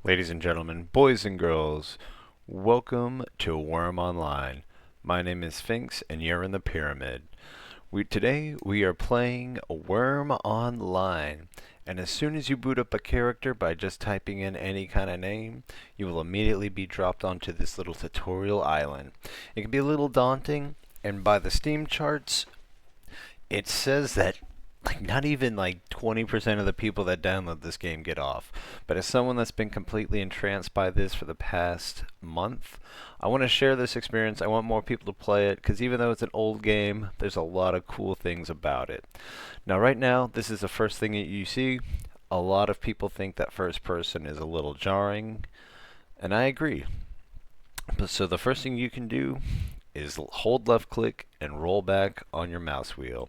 Ladies and gentlemen, boys and girls, welcome to Wurm Online. My name is Sphinx and you're in the pyramid. Today we are playing Wurm Online, and as soon as you boot up a character by just typing in any kind of name, you will immediately be dropped onto this little tutorial island. It can be a little daunting, and by the Steam charts, it says that not even 20% of the people that download this game get off. But as someone that's been completely entranced by this for the past month, I want to share this experience. I want more people to play it because even though it's an old game, there's a lot of cool things about it. Now right now, this is the first thing that you see. A lot of people think that first person is a little jarring, and I agree. So the first thing you can do is hold left click and roll back on your mouse wheel.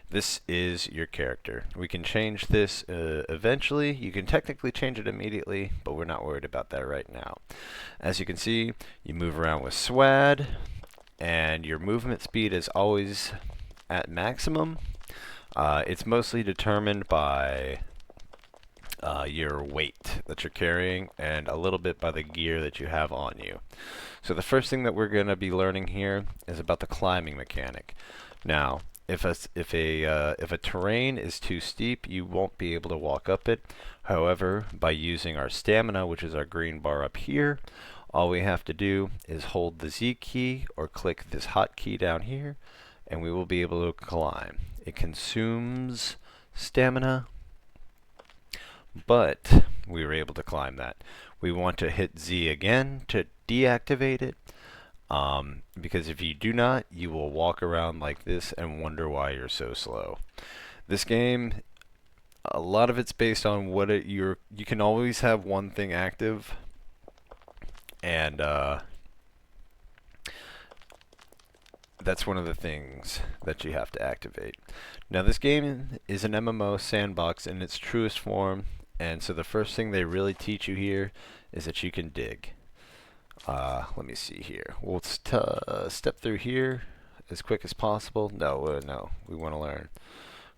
This is your character. We can change this eventually. You can technically change it immediately, but we're not worried about that right now. As you can see, you move around with SWAD, and your movement speed is always at maximum. It's mostly determined by your weight that you're carrying and a little bit by the gear that you have on you. So the first thing that we're going to be learning here is about the climbing mechanic. Now, if a terrain is too steep, you won't be able to walk up it. However, by using our stamina, which is our green bar up here, all we have to do is hold the Z key or click this hotkey down here, and we will be able to climb. It consumes stamina, but we were able to climb that. We want to hit Z again to deactivate it. Because if you do not, you will walk around like this and wonder why you're so slow. This game, a lot of it's based on you can always have one thing active, and that's one of the things that you have to activate. Now this game is an MMO sandbox in its truest form, and so the first thing they really teach you here is that you can dig. Let me see here. We'll step through here as quick as possible. No, we want to learn.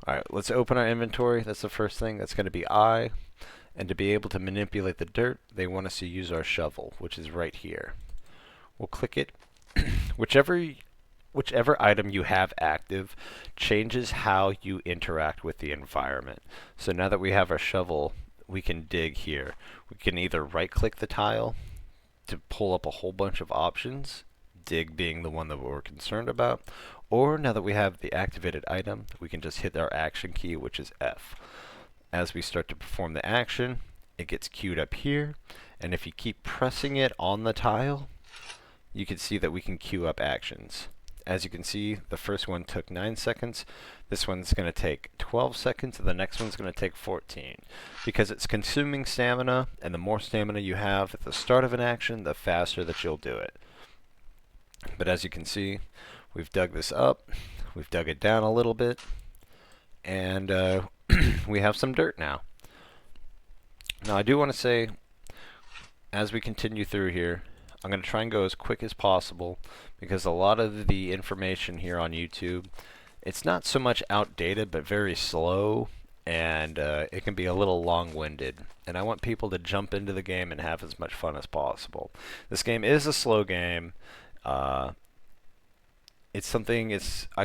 Alright, let's open our inventory. That's the first thing. That's going to be I. And to be able to manipulate the dirt, they want us to use our shovel, which is right here. We'll click it. Whichever item you have active changes how you interact with the environment. So now that we have our shovel, we can dig here. We can either right-click the tile to pull up a whole bunch of options, dig being the one that we're concerned about, or now that we have the activated item, we can just hit our action key, which is F. As we start to perform the action, it gets queued up here, and if you keep pressing it on the tile, you can see that we can queue up actions. As you can see, the first one took 9 seconds, this one's going to take 12 seconds, and the next one's going to take 14. Because it's consuming stamina, and the more stamina you have at the start of an action, the faster that you'll do it. But as you can see, we've dug this up, we've dug it down a little bit, and we have some dirt now. Now I do want to say, as we continue through here, I'm going to try and go as quick as possible because a lot of the information here on YouTube, it's not so much outdated but very slow, and it can be a little long-winded. And I want people to jump into the game and have as much fun as possible. This game is a slow game. I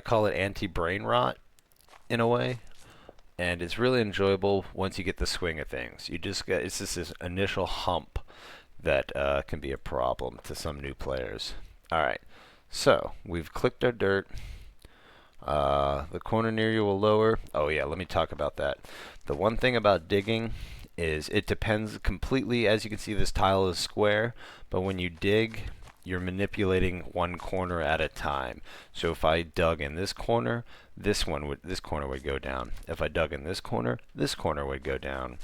call it anti-brain rot in a way. And it's really enjoyable once you get the swing of things. It's just this initial hump that can be a problem to some new players. Alright, so we've clicked our dirt. The corner near you will lower. Oh yeah, let me talk about that. The one thing about digging is it depends completely. As you can see, this tile is square, but when you dig, you're manipulating one corner at a time. So if I dug in this corner, this corner would go down. If I dug in this corner would go down.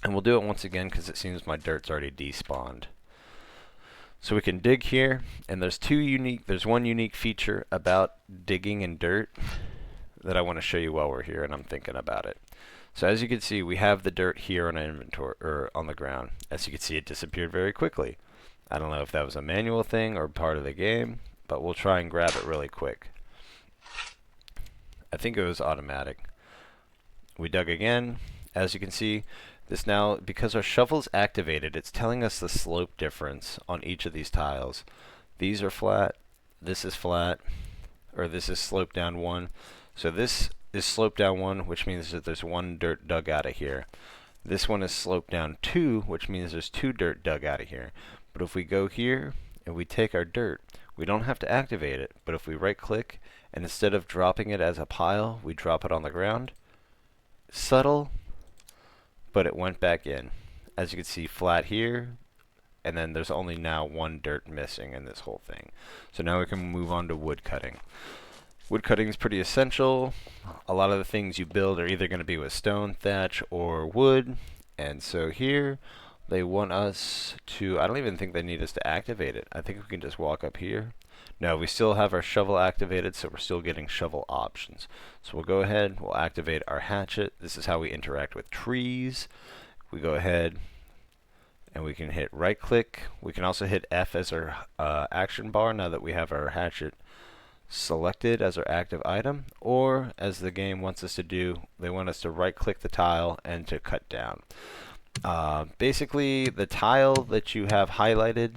And we'll do it once again because it seems my dirt's already despawned. So we can dig here, and there's one unique feature about digging in dirt that I want to show you while we're here and I'm thinking about it. So as you can see, we have the dirt here on our inventory, or on the ground. As you can see, it disappeared very quickly. I don't know if that was a manual thing or part of the game, but we'll try and grab it really quick. I think it was automatic. We dug again. As you can see, This now, because our shovel's activated, it's telling us the slope difference on each of these tiles. These are flat, this is flat, or this is slope down 1. So this is slope down 1, which means that there's 1 dirt dug out of here. This one is slope down 2, which means there's 2 dirt dug out of here. But if we go here and we take our dirt, we don't have to activate it, but if we right click and instead of dropping it as a pile, we drop it on the ground, subtle, but it went back in. As you can see, flat here, and then there's only now 1 dirt missing in this whole thing. So now we can move on to wood cutting. Wood cutting is pretty essential. A lot of the things you build are either going to be with stone, thatch, or wood. And so here, they want us to, I don't even think they need us to activate it. I think we can just walk up here. No, we still have our shovel activated, so we're still getting shovel options. So we'll go ahead, we'll activate our hatchet. This is how we interact with trees. We go ahead and we can hit right click. We can also hit F as our action bar now that we have our hatchet selected as our active item, or as the game wants us to do, they want us to right click the tile and to cut down. Basically, the tile that you have highlighted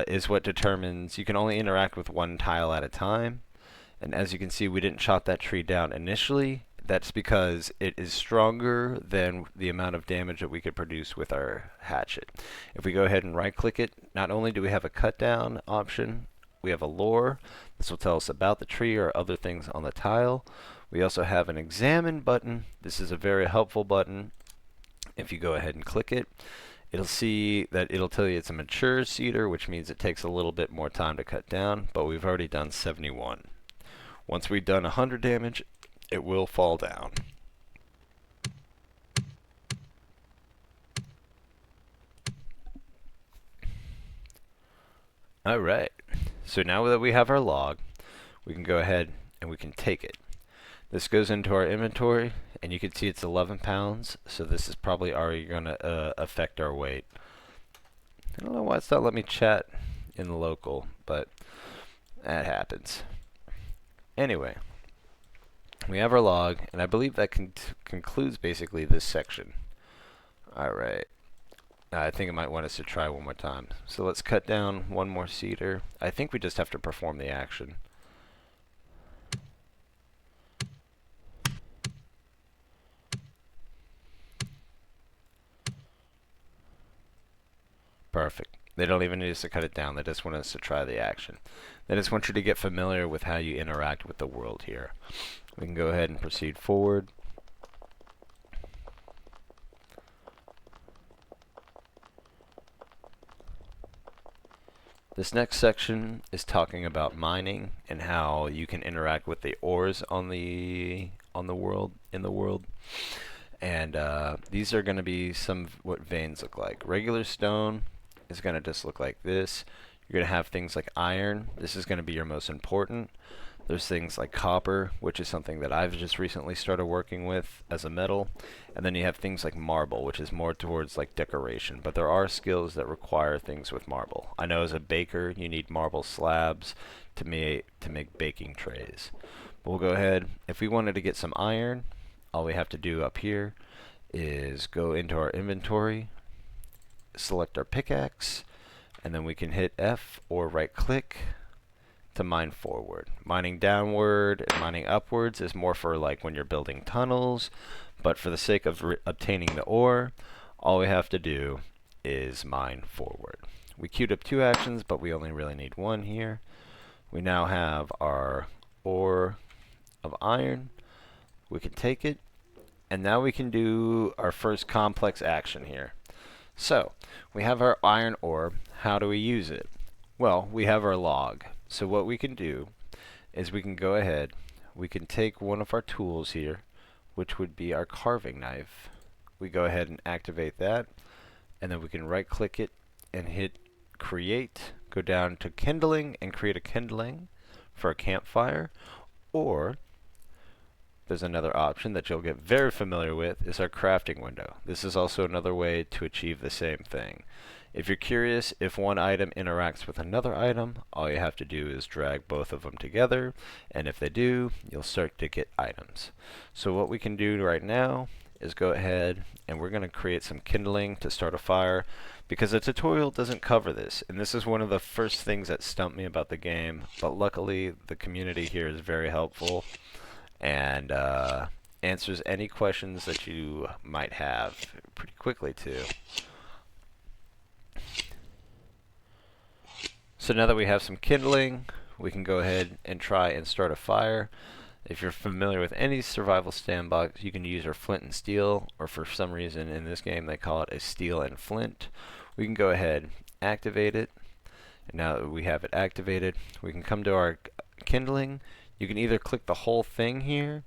is what determines you can only interact with 1 tile at a time. And as you can see, we didn't chop that tree down initially. That's because it is stronger than the amount of damage that we could produce with our hatchet. If we go ahead and right click it, not only do we have a cut down option, we have a lore. This will tell us about the tree or other things on the tile. We also have an examine button. This is a very helpful button. If you go ahead and click it, it'll see that it'll tell you it's a mature cedar, which means it takes a little bit more time to cut down, but we've already done 71. Once we've done 100 damage, it will fall down. Alright, so now that we have our log, we can go ahead and we can take it. This goes into our inventory, and you can see it's 11 pounds, so this is probably already going to affect our weight. I don't know why it's not letting me chat in the local, but that happens. Anyway, we have our log, and I believe that concludes basically this section. Alright. I think it might want us to try one more time. So let's cut down 1 more cedar. I think we just have to perform the action. Perfect. They don't even need us to cut it down. They just want us to try the action. They just want you to get familiar with how you interact with the world here. We can go ahead and proceed forward. This next section is talking about mining and how you can interact with the ores on the world, and these are going to be some of what veins look like. Regular stone is going to just look like this. You're going to have things like iron. This is going to be your most important. There's things like copper, which is something that I've just recently started working with as a metal. And then you have things like marble, which is more towards like decoration. But there are skills that require things with marble. I know as a baker, you need marble slabs to make baking trays. But we'll go ahead. If we wanted to get some iron, all we have to do up here is go into our inventory, select our pickaxe, and then we can hit F or right click to mine forward. Mining downward and mining upwards is more for like when you're building tunnels, but for the sake of obtaining the ore, all we have to do is mine forward. We queued up 2 actions, but we only really need 1 here. We now have our ore of iron. We can take it, and now we can do our first complex action here. So, we have our iron ore. How do we use it? Well, we have our log. So what we can do is we can go ahead, we can take one of our tools here, which would be our carving knife. We go ahead and activate that, and then we can right click it and hit create, go down to kindling and create a kindling for a campfire, or there's another option that you'll get very familiar with is our crafting window. This is also another way to achieve the same thing. If you're curious if one item interacts with another item, all you have to do is drag both of them together, and if they do, you'll start to get items. So what we can do right now is go ahead and we're going to create some kindling to start a fire, because the tutorial doesn't cover this, and this is one of the first things that stumped me about the game, but luckily the community here is very helpful and answers any questions that you might have pretty quickly too. So now that we have some kindling, we can go ahead and try and start a fire. If you're familiar with any survival sandbox, you can use our flint and steel, or for some reason in this game they call it a steel and flint. We can go ahead, activate it, and now that we have it activated, we can come to our kindling. You can either click the whole thing here,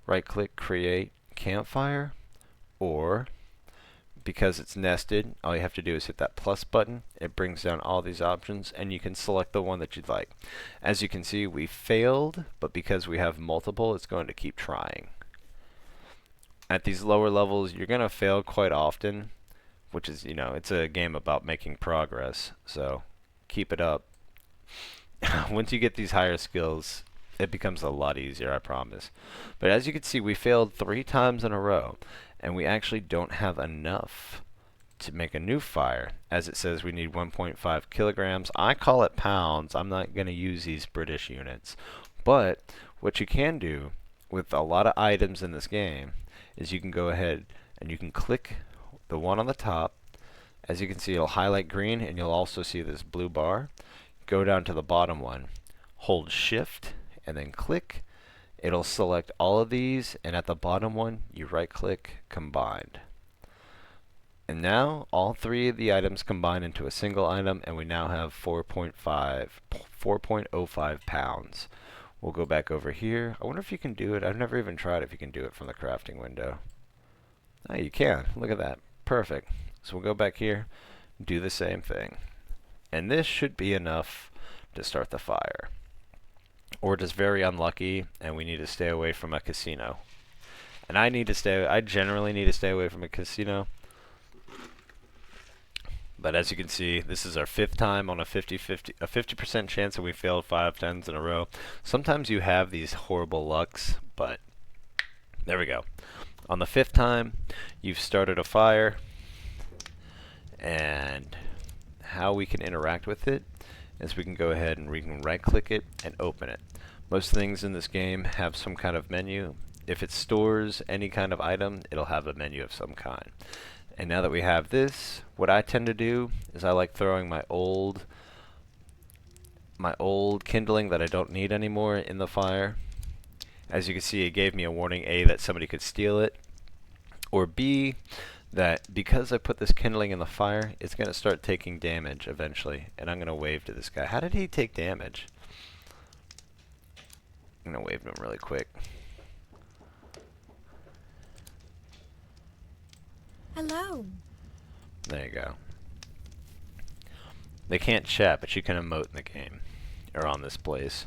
right click, create campfire, or because it's nested, all you have to do is hit that plus button. It brings down all these options, and you can select the one that you'd like. As you can see, we failed, but because we have multiple, it's going to keep trying. At these lower levels, you're going to fail quite often, which is, it's a game about making progress, so keep it up. Once you get these higher skills, it becomes a lot easier, I promise. But as you can see, we failed 3 times in a row, and we actually don't have enough to make a new fire. As it says, we need 1.5 kilograms. I call it pounds. I'm not going to use these British units. But what you can do with a lot of items in this game is you can go ahead and you can click the one on the top. As you can see, it'll highlight green, and you'll also see this blue bar. Go down to the bottom one, hold shift, and then click. It'll select all of these, and at the bottom one, you right click, combined. And now all 3 of the items combine into a single item, and we now have 4.05 pounds. We'll go back over here. I wonder if you can do it. I've never even tried if you can do it from the crafting window. Oh, you can. Look at that. Perfect. So we'll go back here, do the same thing. And this should be enough to start the fire. Or just very unlucky, and we need to stay away from a casino. And I generally need to stay away from a casino. But as you can see, this is our 5th time on a 50% chance that we failed 5 times in a row. Sometimes you have these horrible lucks, but there we go. On the 5th time, you've started a fire, and how we can interact with it is we can go ahead and we can right click it and open it. Most things in this game have some kind of menu. If it stores any kind of item, it'll have a menu of some kind. And now that we have this, what I tend to do is I like throwing my old kindling that I don't need anymore in the fire. As you can see, it gave me a warning, A, that somebody could steal it, or B, that because I put this kindling in the fire, it's going to start taking damage eventually, and I'm going to wave to this guy. How did he take damage? I'm going to wave to him really quick. Hello. There you go. They can't chat, but you can emote in the game, or on this place.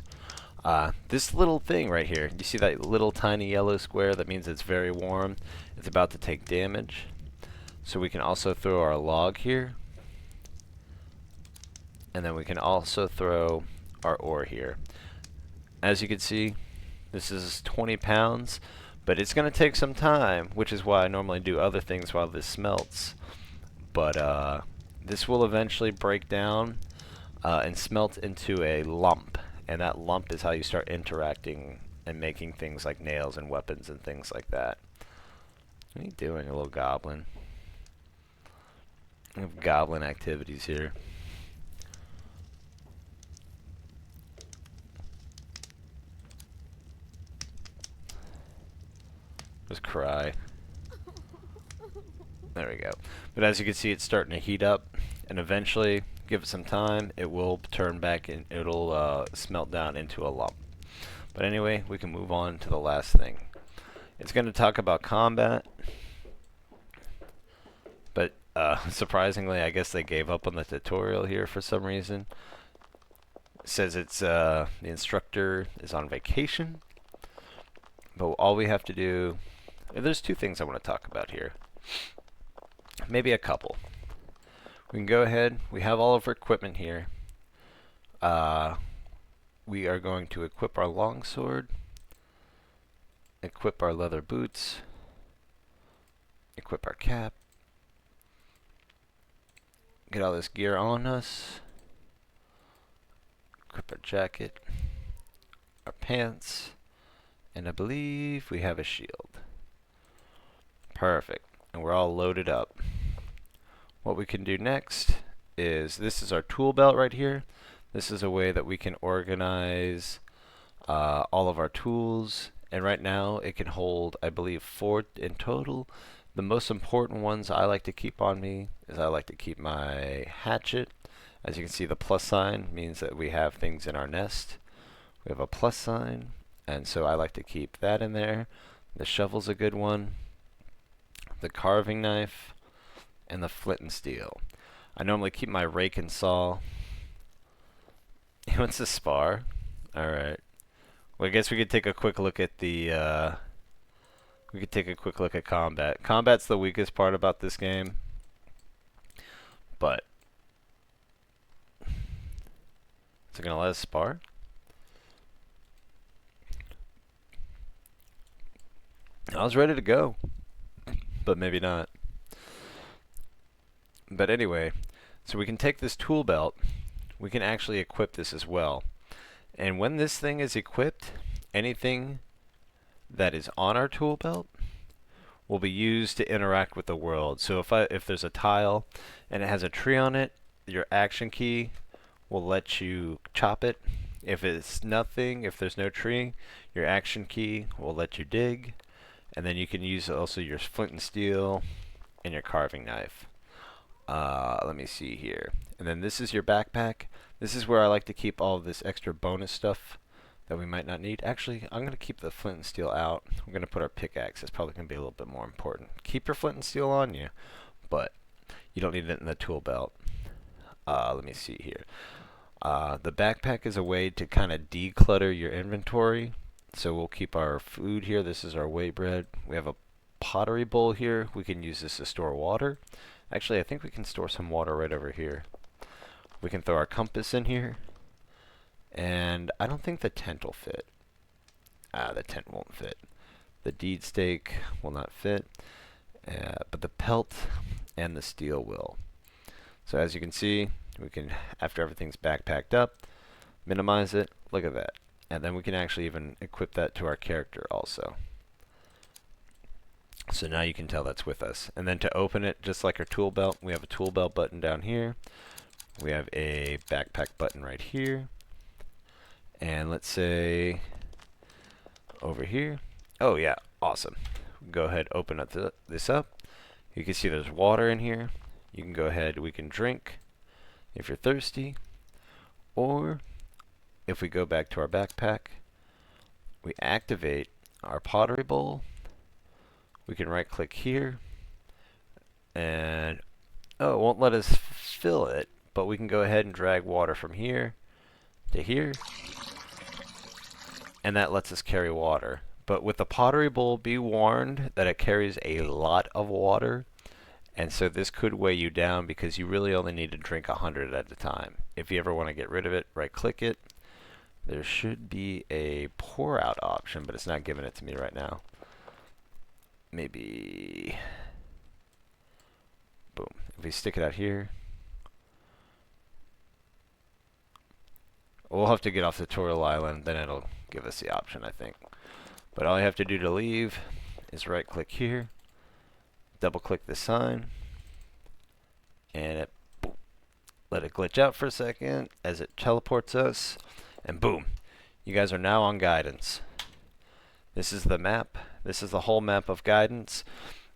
This little thing right here, you see that little tiny yellow square? That means it's very warm. It's about to take damage. So we can also throw our log here. And then we can also throw our ore here. As you can see, this is 20 pounds, but it's going to take some time, which is why I normally do other things while this smelts. But this will eventually break down and smelt into a lump. And that lump is how you start interacting and making things like nails and weapons and things like that. What are you doing, a little goblin? We have goblin activities here. Just cry. There we go. But as you can see, it's starting to heat up, and eventually, give it some time, it will turn back and it'll smelt down into a lump. But anyway, we can move on to the last thing. It's going to talk about combat, but surprisingly, I guess they gave up on the tutorial here for some reason. It says it's the instructor is on vacation, but all we have to do, there's 2 things I want to talk about here. Maybe a couple. We can go ahead, we have all of our equipment here. We are going to equip our longsword, equip our leather boots, Equip our cap. Get all this gear on us. Equip our jacket. Our pants. And I believe we have a shield. Perfect. And we're all loaded up. What we can do next is, this is our tool belt right here. This is a way that we can organize all of our tools. And right now it can hold, I believe, 4 in total. The most important ones I like to keep on me is I like to keep my hatchet. As you can see, the plus sign means that we have things in our nest. We have a plus sign, and so I like to keep that in there. The shovel's a good one. The carving knife, and the flint and steel. I normally keep my rake and saw. He wants to spar. Alright. Well, I guess we could take a quick look at the, we could take a quick look at combat. Combat's the weakest part about this game. But is it gonna let us spar? I was ready to go, but maybe not. But anyway, so we can take this tool belt, we can actually equip this as well. And when this thing is equipped, anything that is on our tool belt will be used to interact with the world. So if there's a tile and it has a tree on it, your action key will let you chop it. If it's nothing, if there's no tree, your action key will let you dig. And then you can use also your flint and steel and your carving knife. Let me see here. And then this is your backpack. This is where I like to keep all of this extra bonus stuff that we might not need. Actually, I'm going to keep the flint and steel out. We're going to put our pickaxe. It's probably going to be a little bit more important. Keep your flint and steel on you, but you don't need it in the tool belt. Let me see here. The backpack is a way to kind of declutter your inventory. So we'll keep our food here. This is our whey bread. We have a pottery bowl here. We can use this to store water. Actually, I think we can store some water right over here. We can throw our compass in here. And I don't think the tent will fit. The tent won't fit. The deed stake will not fit. But the pelt and the steel will. So as you can see, we can, after everything's backpacked up, minimize it. Look at that. And then we can actually even equip that to our character also. So now you can tell that's with us. And then to open it, just like our tool belt, we have a tool belt button down here. We have a backpack button right here. And let's say over here. Oh yeah, awesome. Go ahead, open up this up. You can see there's water in here. You can go ahead, we can drink if you're thirsty. Or if we go back to our backpack, we activate our pottery bowl. We can right click here and oh, it won't let us fill it, but we can go ahead and drag water from here to here, and that lets us carry water. But with the pottery bowl, be warned that it carries a lot of water, and so this could weigh you down because you really only need to drink 100 at a time. If you ever want to get rid of it, right click it. There should be a pour out option, but it's not giving it to me right now. Maybe, boom, if we stick it out here, we'll have to get off the tutorial island, then it'll give us the option, I think. But all you have to do to leave is right click here, double click the sign, and it, boom, let it glitch out for a second as it teleports us, and boom, you guys are now on guidance. This is the map. This is the whole map of guidance.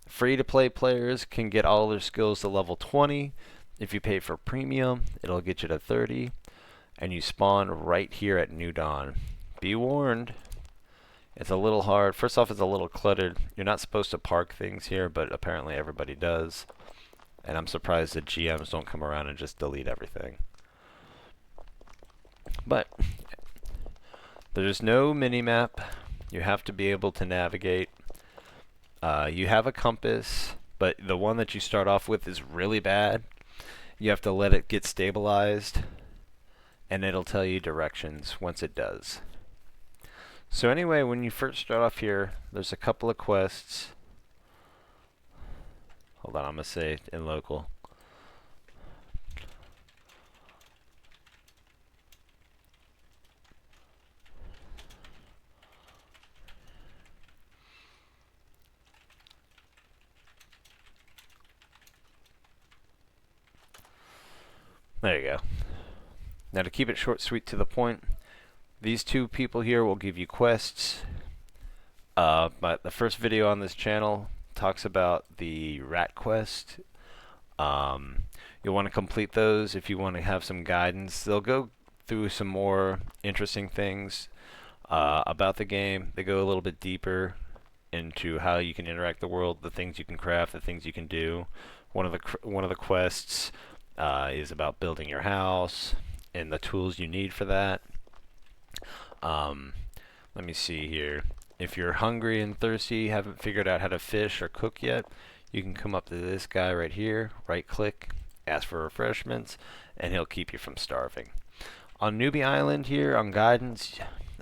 Free-to-play players can get all their skills to level 20. If you pay for premium, it'll get you to 30. And you spawn right here at New Dawn. Be warned, it's a little hard. First off, it's a little cluttered. You're not supposed to park things here, but apparently everybody does. And I'm surprised that GMs don't come around and just delete everything. But there's no mini-map. You have to be able to navigate. You have a compass, but the one that you start off with is really bad. You have to let it get stabilized, and it'll tell you directions once it does. So anyway, when you first start off here, there's a couple of quests. Hold on, I'm gonna say in local. There you go. Now to keep it short, sweet, to the point, these two people here will give you quests. But the first video on this channel talks about the rat quest. You'll want to complete those if you want to have some guidance. They'll go through some more interesting things about the game. They go a little bit deeper into how you can interact the world, the things you can craft, the things you can do. One of the quests is about building your house and the tools you need for that. Let me see here. If you're hungry and thirsty, haven't figured out how to fish or cook yet, you can come up to this guy right here, right click, ask for refreshments, and he'll keep you from starving. On Newbie Island here, on guidance,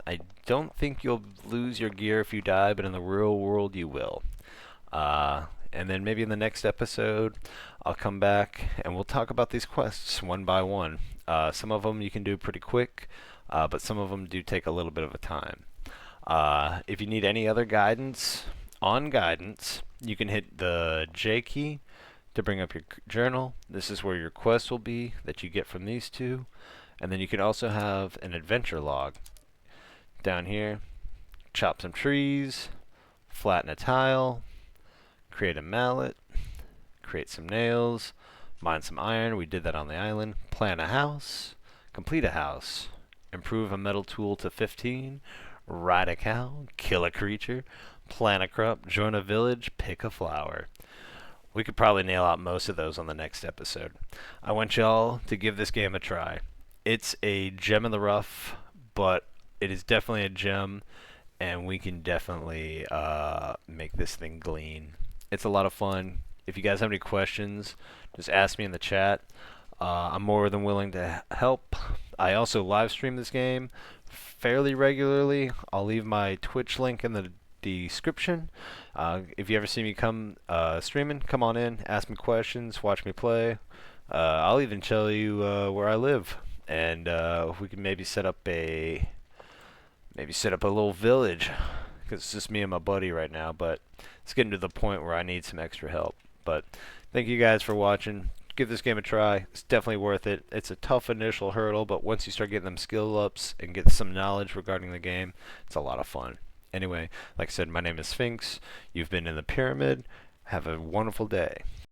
I don't think you'll lose your gear if you die, but in the real world you will. And then maybe in the next episode, I'll come back and we'll talk about these quests one by one. Some of them you can do pretty quick, but some of them do take a little bit of a time. If you need any other guidance on guidance, you can hit the J key to bring up your journal. This is where your quests will be that you get from these two. And then you can also have an adventure log. Down here, chop some trees, flatten a tile, create a mallet, create some nails, mine some iron. We did that on the island. Plan a house, complete a house, improve a metal tool to 15, ride a cow, kill a creature, plant a crop, join a village, pick a flower. We could probably nail out most of those on the next episode. I want y'all to give this game a try. It's a gem in the rough, but it is definitely a gem, and we can definitely make this thing glean. It's a lot of fun. If you guys have any questions, just ask me in the chat. I'm more than willing to help. I also live stream this game fairly regularly. I'll leave my Twitch link in the description. If you ever see me come streaming, come on in, ask me questions, watch me play. I'll even tell you where I live, and we can maybe set up a little village, because it's just me and my buddy right now, but it's getting to the point where I need some extra help. But thank you guys for watching. Give this game a try. It's definitely worth it. It's a tough initial hurdle, but once you start getting them skill ups and get some knowledge regarding the game, it's a lot of fun. Anyway, like I said, my name is Sphinx. You've been in the Pyramid. Have a wonderful day.